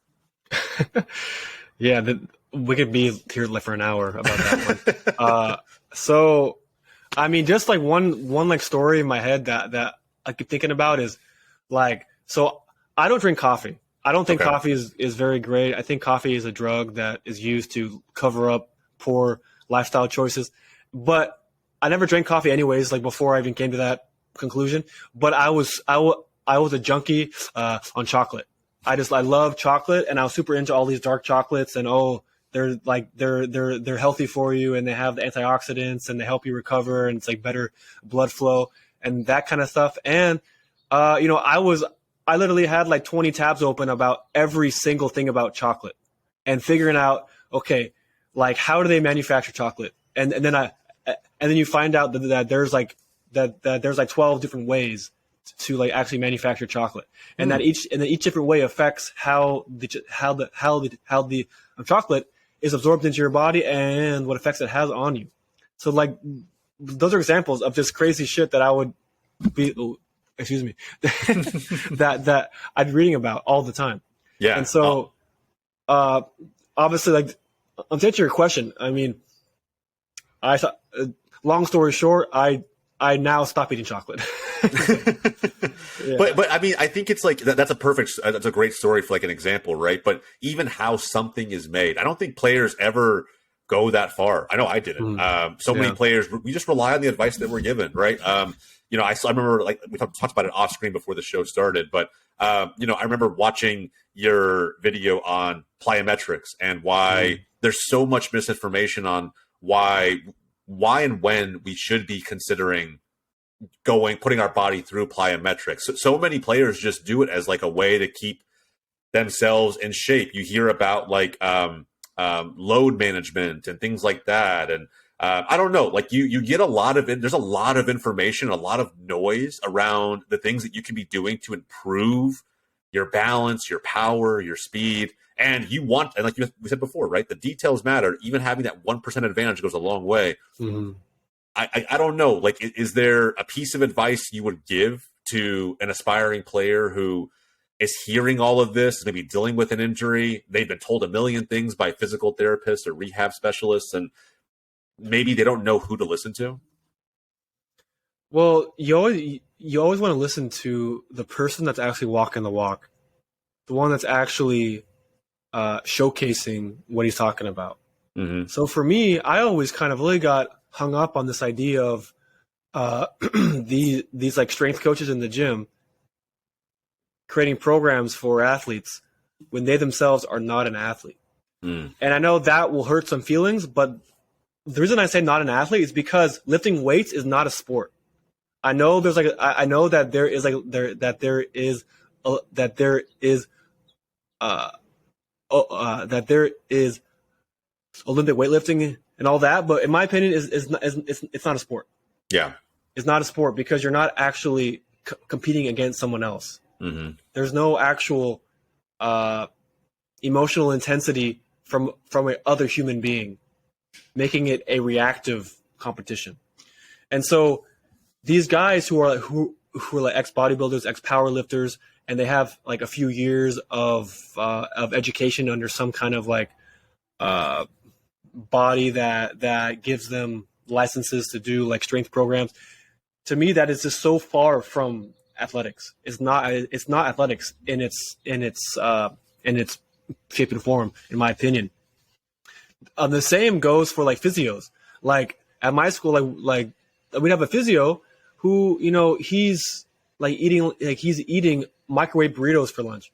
Yeah, we could be here for an hour about that one. So, I mean, just like one like story in my head that I keep thinking about is like, so I don't drink coffee. I don't think coffee is very great. I think coffee is a drug that is used to cover up poor lifestyle choices. But I never drank coffee anyways, like before I even came to that conclusion. But I was a junkie on chocolate. I love chocolate, and I was super into all these dark chocolates, and they're healthy for you, and they have the antioxidants, and they help you recover, and it's like better blood flow and that kind of stuff. And I literally had like 20 tabs open about every single thing about chocolate, and figuring out, okay, like how do they manufacture chocolate, and then you find out that there's like 12 different ways to like actually manufacture chocolate, and that each different way affects how the chocolate is absorbed into your body and what effects it has on you. So like those are examples of just crazy shit that I would be, excuse me, that I'd be reading about all the time. Yeah. And so obviously, like, to answer your question, I mean, I thought, long story short, I now stop eating chocolate. Yeah. But I mean, I think it's like that's a great story for like an example, right? But even how something is made, I don't think players ever go that far. I know I didn't. Many players, we just rely on the advice that we're given, right? I remember, like, we talked about it off screen before the show started, but I remember watching your video on plyometrics and why there's so much misinformation on why and when we should be considering putting our body through plyometrics. So many players just do it as like a way to keep themselves in shape. You hear about like load management and things like that. And I don't know, like you get there's a lot of information, a lot of noise around the things that you can be doing to improve your balance, your power, your speed. And like we said before, right? The details matter. Even having that 1% advantage goes a long way. Mm-hmm. I don't know. Like, is there a piece of advice you would give to an aspiring player who is hearing all of this, maybe dealing with an injury? They've been told a million things by physical therapists or rehab specialists, and maybe they don't know who to listen to. Well, you always want to listen to the person that's actually walking the walk, the one that's actually showcasing what he's talking about. Mm-hmm. So for me, I always kind of really got hung up on this idea of these like strength coaches in the gym creating programs for athletes when they themselves are not an athlete. And I know that will hurt some feelings, but the reason I say not an athlete is because lifting weights is not a sport. I know there's like I know that there is Olympic weightlifting and all that, but in my opinion, it's not a sport. Yeah, it's not a sport because you're not actually competing against someone else. Mm-hmm. There's no actual emotional intensity from a other human being, making it a reactive competition. And so these guys who are like ex bodybuilders, ex powerlifters, and they have like a few years of education under some kind of like body that gives them licenses to do like strength programs. To me, that is just so far from athletics. It's not athletics in its shape and form, in my opinion. The same goes for like physios. Like at my school, like we'd have a physio who, he's eating microwave burritos for lunch.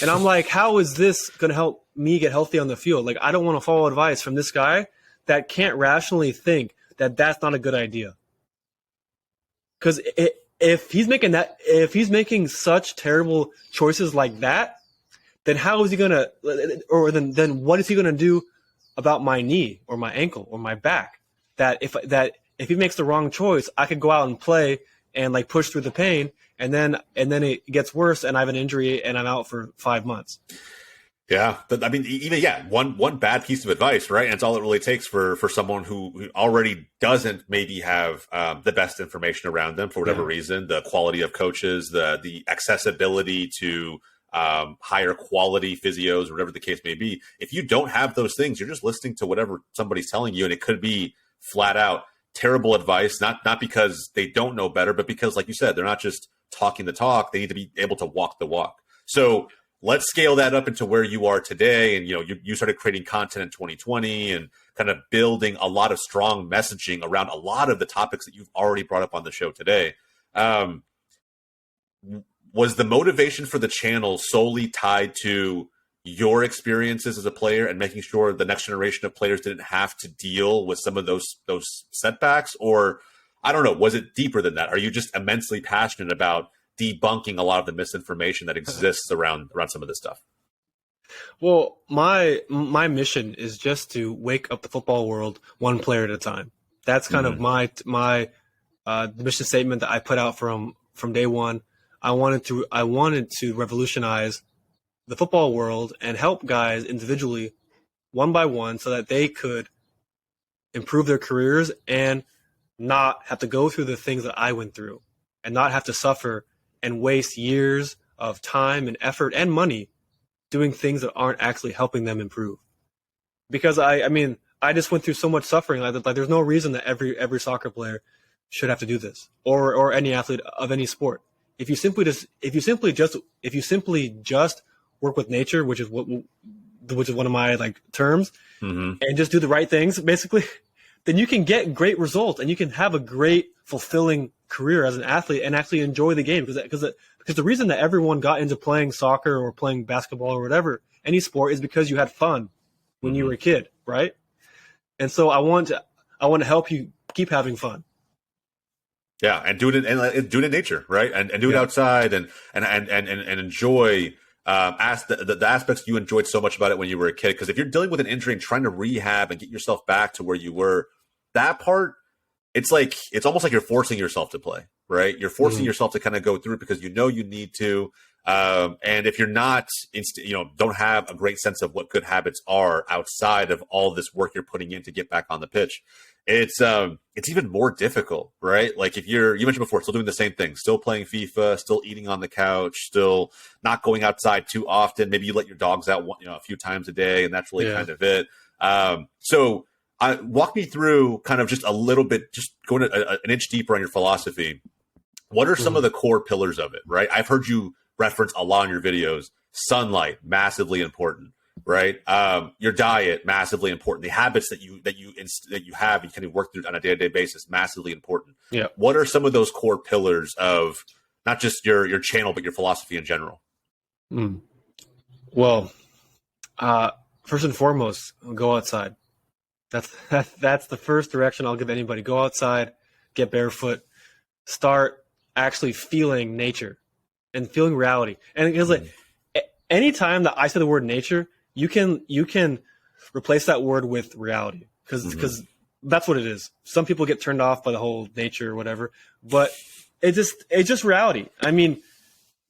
And I'm like, how is this going to help me get healthy on the field? Like, I don't want to follow advice from this guy that can't rationally think that that's not a good idea. Because if he's making such terrible choices like that, then how is he going to, or then what is he going to do about my knee or my ankle or my back? That if he makes the wrong choice, I could go out and play and like push through the pain, and then it gets worse, and I have an injury, and I'm out for 5 months. Yeah, I mean, even one bad piece of advice, right? And it's all it really takes for someone who already doesn't maybe have the best information around them for whatever reason, the quality of coaches, the accessibility to higher quality physios, or whatever the case may be. If you don't have those things, you're just listening to whatever somebody's telling you, and it could be flat out terrible advice, not because they don't know better, but because, like you said, they're not just talking the talk; they need to be able to walk the walk. So let's scale that up into where you are today. And, you started creating content in 2020 and kind of building a lot of strong messaging around a lot of the topics that you've already brought up on the show today. Was the motivation for the channel solely tied to your experiences as a player and making sure the next generation of players didn't have to deal with some of those setbacks? Or, I don't know, was it deeper than that? Are you just immensely passionate about debunking a lot of the misinformation that exists around some of this stuff? Well, my mission is just to wake up the football world one player at a time. That's kind of my mission statement that I put out from day one. I wanted to revolutionize the football world and help guys individually, one by one, so that they could improve their careers and not have to go through the things that I went through, and not have to suffer and waste years of time and effort and money doing things that aren't actually helping them improve. Because I just went through so much suffering. Like there's no reason that every soccer player should have to do this, or any athlete of any sport. If you simply just work with nature, which is one of my like terms, and just do the right things, basically, then you can get great results and you can have a great, fulfilling career as an athlete and actually enjoy the game. Because the reason that everyone got into playing soccer or playing basketball or whatever, any sport, is because you had fun when you were a kid, right? And so I want to help you keep having fun. Yeah, and do it in nature, right? And do it outside and enjoy the aspects you enjoyed so much about it when you were a kid. Because if you're dealing with an injury and trying to rehab and get yourself back to where you were, that part, it's almost like you're forcing yourself to play, right? You're forcing yourself to kind of go through it because you need to. And if you're not, don't have a great sense of what good habits are outside of all this work you're putting in to get back on the pitch, it's even more difficult, right? Like if you mentioned before, still doing the same thing, still playing FIFA, still eating on the couch, still not going outside too often. Maybe you let your dogs out, a few times a day, and that's really kind of it. So walk me through kind of just a little bit, just going an inch deeper on your philosophy. What are some of the core pillars of it, right? I've heard you reference a lot in your videos. Sunlight, massively important, right? Your diet, massively important. The habits that you have, you kind of work through on a day-to-day basis, massively important. Yeah. What are some of those core pillars of not just your channel, but your philosophy in general? Well, first and foremost, go outside. That's the first direction I'll give anybody. Go outside, get barefoot, start actually feeling nature and feeling reality. And because anytime that I say the word nature, you can replace that word with reality, because that's what it is. Some people get turned off by the whole nature or whatever, but it's just reality. I mean,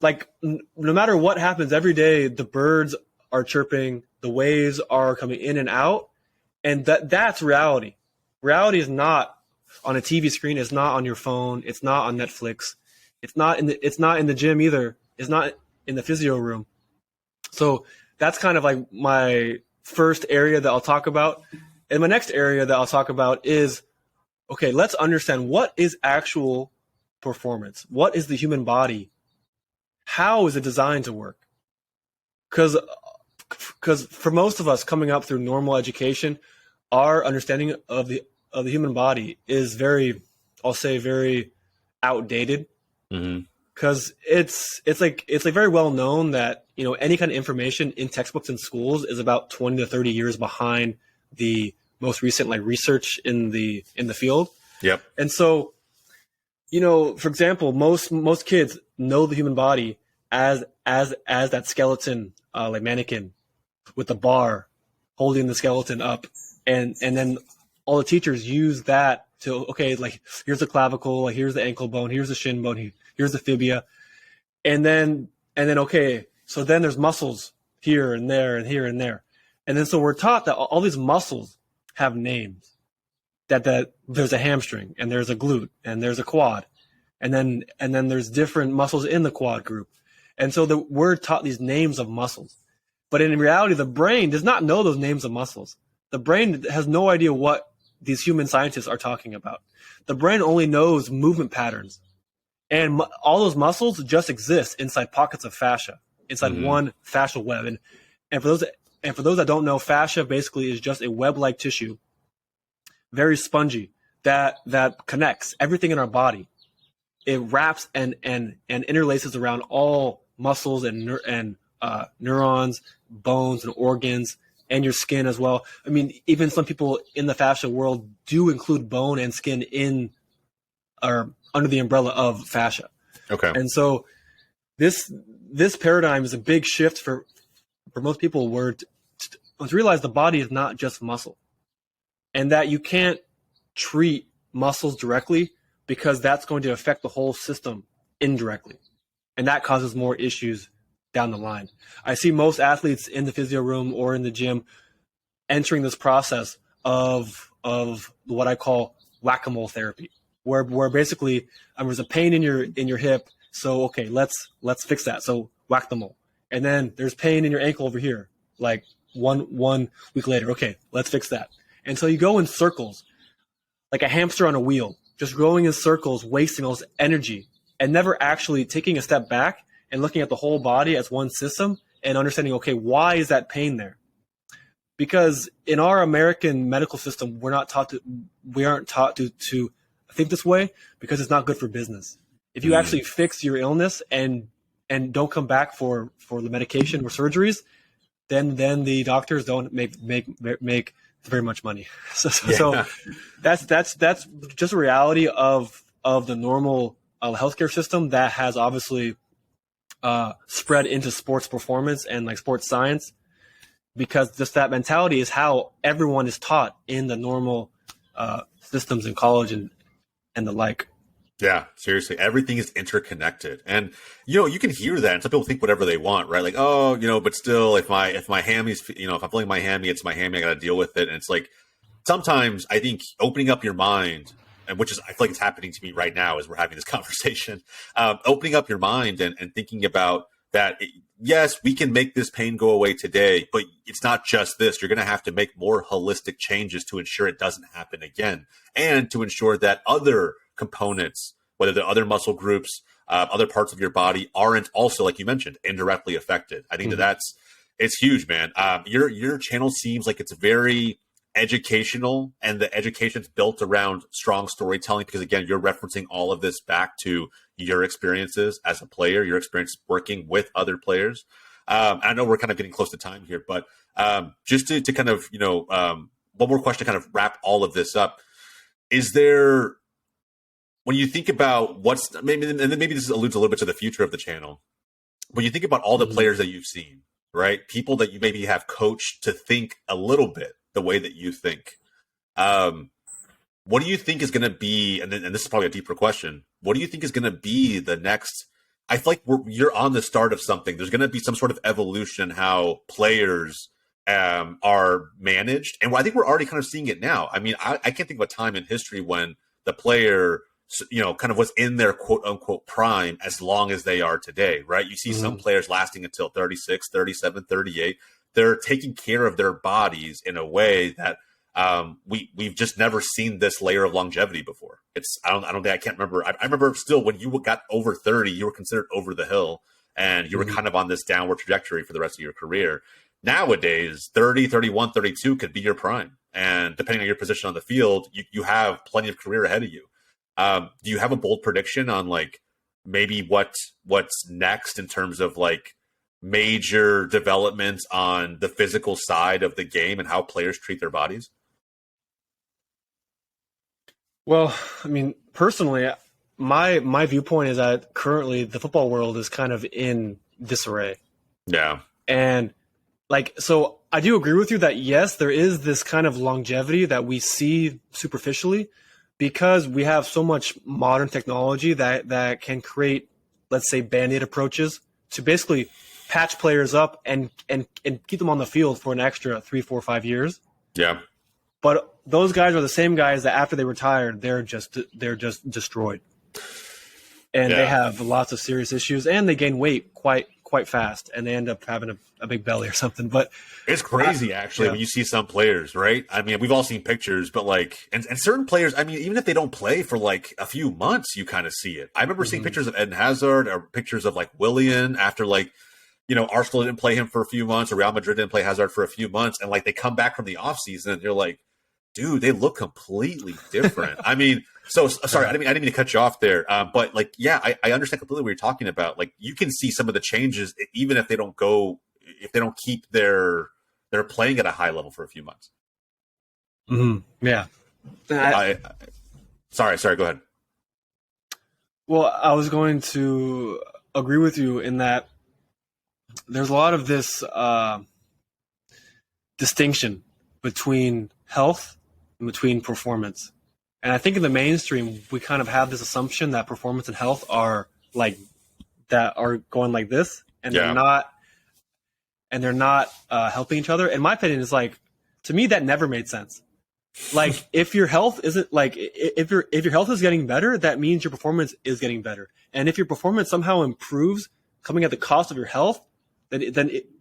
like no matter what happens every day, the birds are chirping, the waves are coming in and out, and that's reality. Reality is not on a TV screen. It's not on your phone. It's not on Netflix. It's not in the gym either. It's not in the physio room. So that's kind of like my first area that I'll talk about. And my next area that I'll talk about is, okay, let's understand what is actual performance. What is the human body? How is it designed to work? Because for most of us coming up through normal education, our understanding of the human body is very outdated. Because it's very well known that any kind of information in textbooks in schools is about 20 to 30 years behind the most recent research in the field. Yep. And so, for example, most kids know the human body as that skeleton mannequin with the bar holding the skeleton up, and then all the teachers use that to, okay, like here's the clavicle, like here's the ankle bone, here's the shin bone, here's the fibia. And then, okay, so then there's muscles here and there and here and there. And then so we're taught that all these muscles have names, that there's a hamstring and there's a glute and there's a quad. And then there's different muscles in the quad group. And so we're taught these names of muscles. But in reality, the brain does not know those names of muscles. The brain has no idea what these human scientists are talking about. The brain only knows movement patterns. And all those muscles just exist inside pockets of fascia, inside one fascial web. And for those that don't know, fascia basically is just a web-like tissue, very spongy, that connects everything in our body. It wraps and interlaces around all muscles and neurons, bones, and organs, and your skin as well. I mean, even some people in the fascia world do include bone and skin in or under the umbrella of fascia. Okay. And so this paradigm is a big shift for most people, where to realize the body is not just muscle, and that you can't treat muscles directly, because that's going to affect the whole system indirectly. And that causes more issues down the line. I see most athletes in the physio room or in the gym entering this process of what I call whack-a-mole therapy, where basically there's a pain in your hip. So, okay, let's fix that. So whack the mole. And then there's pain in your ankle over here. Like one week later, okay, let's fix that. And so you go in circles, like a hamster on a wheel, just going in circles, wasting all this energy, and never actually taking a step back and looking at the whole body as one system and understanding, okay, why is that pain there? Because in our American medical system, we aren't taught to think this way, because it's not good for business. If you actually fix your illness and don't come back for the medication or surgeries, then the doctors don't make very much money. So that's just a reality of the normal healthcare system that has obviously spread into sports performance and like sports science, because just that mentality is how everyone is taught in the normal systems in college and the like. Yeah, seriously. Everything is interconnected. And, you can hear that. And some people think whatever they want, right? Like, oh, but still, if my hammy's, if I'm feeling my hammy, it's my hammy, I got to deal with it. And it's like, sometimes I think opening up your mind, and which is, I feel like it's happening to me right now as we're having this conversation, opening up your mind and thinking about that, yes, we can make this pain go away today, but it's not just this. You're going to have to make more holistic changes to ensure it doesn't happen again, and to ensure that other components, whether the other muscle groups, other parts of your body, aren't also, like you mentioned, indirectly affected. I think it's huge, man. Your channel seems like it's very educational, and the education's built around strong storytelling, because again, you're referencing all of this back to your experiences as a player, your experience working with other players. I know we're kind of getting close to time here, but just to kind of, one more question to kind of wrap all of this up. Is there, when you think about what's maybe this alludes a little bit to the future of the channel, when you think about all the players that you've seen, right? People that you maybe have coached to think a little bit the way that you think, what do you think is going to be, and this is probably a deeper question, what do you think is going to be the next, I feel like you're on the start of something. There's going to be some sort of evolution how players are managed. And I think we're already kind of seeing it now. I mean, I can't think of a time in history when the player, kind of was in their quote unquote prime as long as they are today, right? You see some players lasting until 36, 37, 38. They're taking care of their bodies in a way that we've just never seen this layer of longevity before. I can't remember. I remember still when you got over 30, you were considered over the hill, and you were kind of on this downward trajectory for the rest of your career. Nowadays, 30, 31, 32 could be your prime. And depending on your position on the field, you have plenty of career ahead of you. Do you have a bold prediction on like maybe what's next in terms of like major developments on the physical side of the game and how players treat their bodies? Well, I mean, personally, my viewpoint is that currently the football world is kind of in disarray. Yeah. And so I do agree with you that yes, there is this kind of longevity that we see superficially, because we have so much modern technology that can create, let's say, band-aid approaches to basically patch players up and keep them on the field for an extra 3, 4, 5 years. Yeah. But those guys are the same guys that after they retired, they're just destroyed. And they have lots of serious issues, and they gain weight quite fast, and they end up having a big belly or something. But it's crazy, actually, when you see some players, right? I mean, we've all seen pictures, but like, and certain players, I mean, even if they don't play for like a few months, you kind of see it. I remember seeing pictures of Eden Hazard or pictures of like Willian after like, you know, Arsenal didn't play him for a few months or Real Madrid didn't play Hazard for a few months. And like, they come back from the offseason and you're like, dude, they look completely different. I mean, so sorry, I didn't mean to cut you off there. But like, yeah, I understand completely what you're talking about. Like, you can see some of the changes, even if they don't keep their playing at a high level for a few months. Mm-hmm. Yeah. Sorry, go ahead. Well, I was going to agree with you in that there's a lot of this distinction between health and between performance. And I think in the mainstream, we kind of have this assumption that performance and health are like that are going like this, and they're not helping each other. In my opinion, is like, to me, that never made sense. Like, if your health isn't like, if your health is getting better, that means your performance is getting better. And if your performance somehow improves coming at the cost of your health, then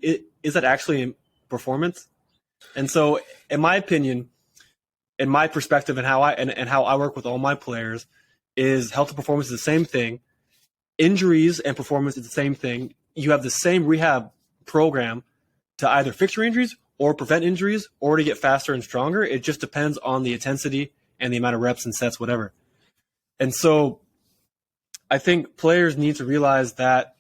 is that actually performance? And so, in my opinion, in my perspective, and how I work with all my players, is health and performance is the same thing. Injuries and performance is the same thing. You have the same rehab program to either fix your injuries or prevent injuries or to get faster and stronger. It just depends on the intensity and the amount of reps and sets, whatever. And so I think players need to realize that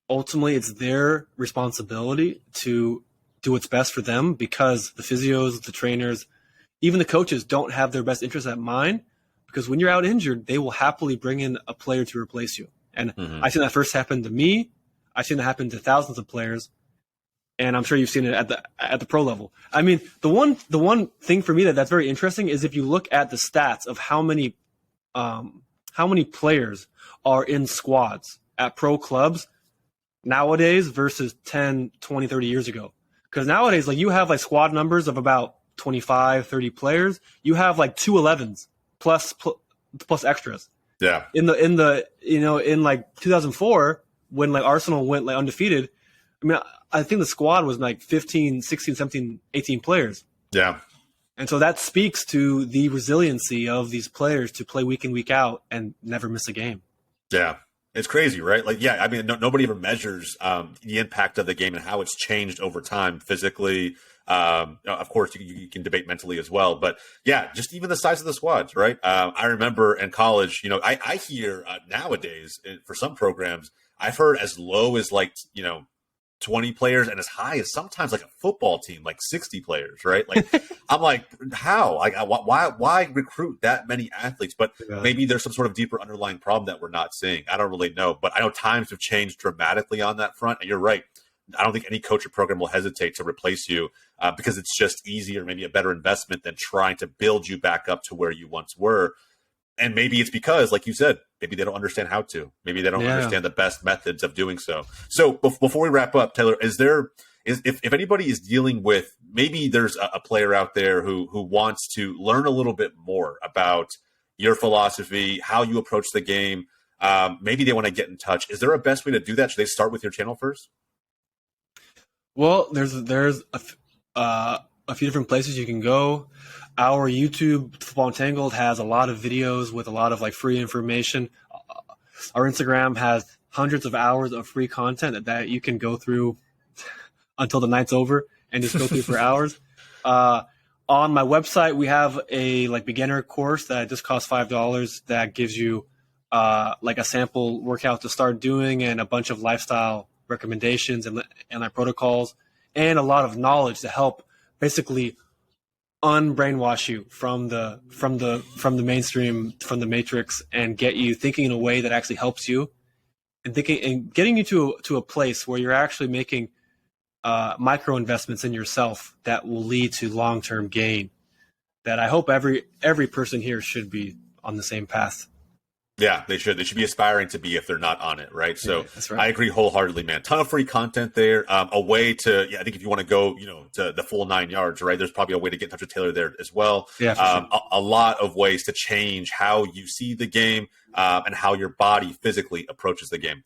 ultimately it's their responsibility to do what's best for them, because the physios, the trainers, even the coaches don't have their best interests at mind, because when you're out injured, they will happily bring in a player to replace you. And I've seen that first happen to me. I've seen that happen to thousands of players. And I'm sure you've seen it at the pro level. I mean, the one thing for me that's very interesting is if you look at the stats of how many players are in squads at pro clubs nowadays versus 10, 20, 30 years ago. Because nowadays, like, you have like squad numbers of about 25, 30 players. You have like 2 11s plus extras. Yeah. In like 2004, when like Arsenal went like undefeated, I mean, I think the squad was like 15, 16, 17, 18 players. Yeah. And so that speaks to the resiliency of these players to play week in, week out and never miss a game. Yeah. It's crazy, right? Like, yeah, I mean, nobody ever measures the impact of the game and how it's changed over time physically. Of course, you can debate mentally as well. But, yeah, just even the size of the squads, right? I remember in college, I hear nowadays for some programs, I've heard as low as 20 players and as high as sometimes like a football team, like 60 players, right? Like, I'm like, how? Like, why recruit that many athletes? But maybe there's some sort of deeper underlying problem that we're not seeing. I don't really know, but I know times have changed dramatically on that front. And you're right. I don't think any coach or program will hesitate to replace you because it's just easier, maybe a better investment than trying to build you back up to where you once were. And maybe it's because, like you said, maybe they don't understand how to. Maybe they don't understand the best methods of doing so. So before we wrap up, Taylor, if anybody is dealing with, maybe there's a player out there who wants to learn a little bit more about your philosophy, how you approach the game, maybe they want to get in touch. Is there a best way to do that? Should they start with your channel first? Well, there's a few different places you can go. Our YouTube, Football Entangled, has a lot of videos with a lot of like free information. Our Instagram has hundreds of hours of free content that you can go through until the night's over and just go through for hours. On my website, we have a like beginner course that just costs $5 that gives you like a sample workout to start doing and a bunch of lifestyle recommendations and like protocols and a lot of knowledge to help basically unbrainwash you from the mainstream, from the matrix, and get you thinking in a way that actually helps you and getting you to a place where you're actually making micro investments in yourself that will lead to long-term gain that I hope every person here should be on the same path. Yeah, they should. They should be aspiring to be if they're not on it, right? So That's right. I agree wholeheartedly, man. Ton of free content there. A way to, I think if you want to go, to the full 9 yards, right? There's probably a way to get in touch with Taylor there as well. Yeah, for sure. A lot of ways to change how you see the game and how your body physically approaches the game.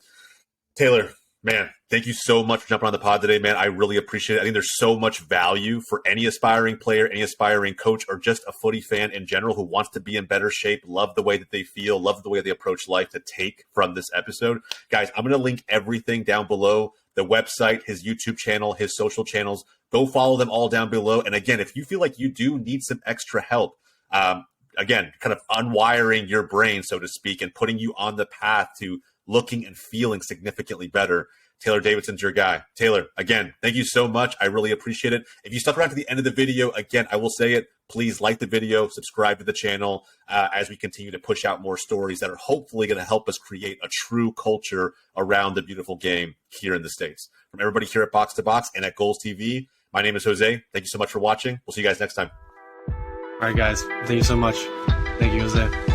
Taylor, man, thank you so much for jumping on the pod today, man. I really appreciate it. I think there's so much value for any aspiring player, any aspiring coach, or just a footy fan in general who wants to be in better shape, love the way that they feel, love the way they approach life, to take from this episode. Guys, I'm going to link everything down below, the website, his YouTube channel, his social channels. Go follow them all down below. And again, if you feel like you do need some extra help, again, kind of unwiring your brain, so to speak, and putting you on the path to looking and feeling significantly better, Taylor Davidson's your guy. Taylor, again, thank you so much. I really appreciate it. If you stuck around to the end of the video, again, I will say it, please like the video, subscribe to the channel as we continue to push out more stories that are hopefully going to help us create a true culture around the beautiful game here in the States. From everybody here at Box to Box and at GOLZtv, my name is Jose. Thank you so much for watching. We'll see you guys next time. All right, guys. Thank you so much. Thank you, Jose.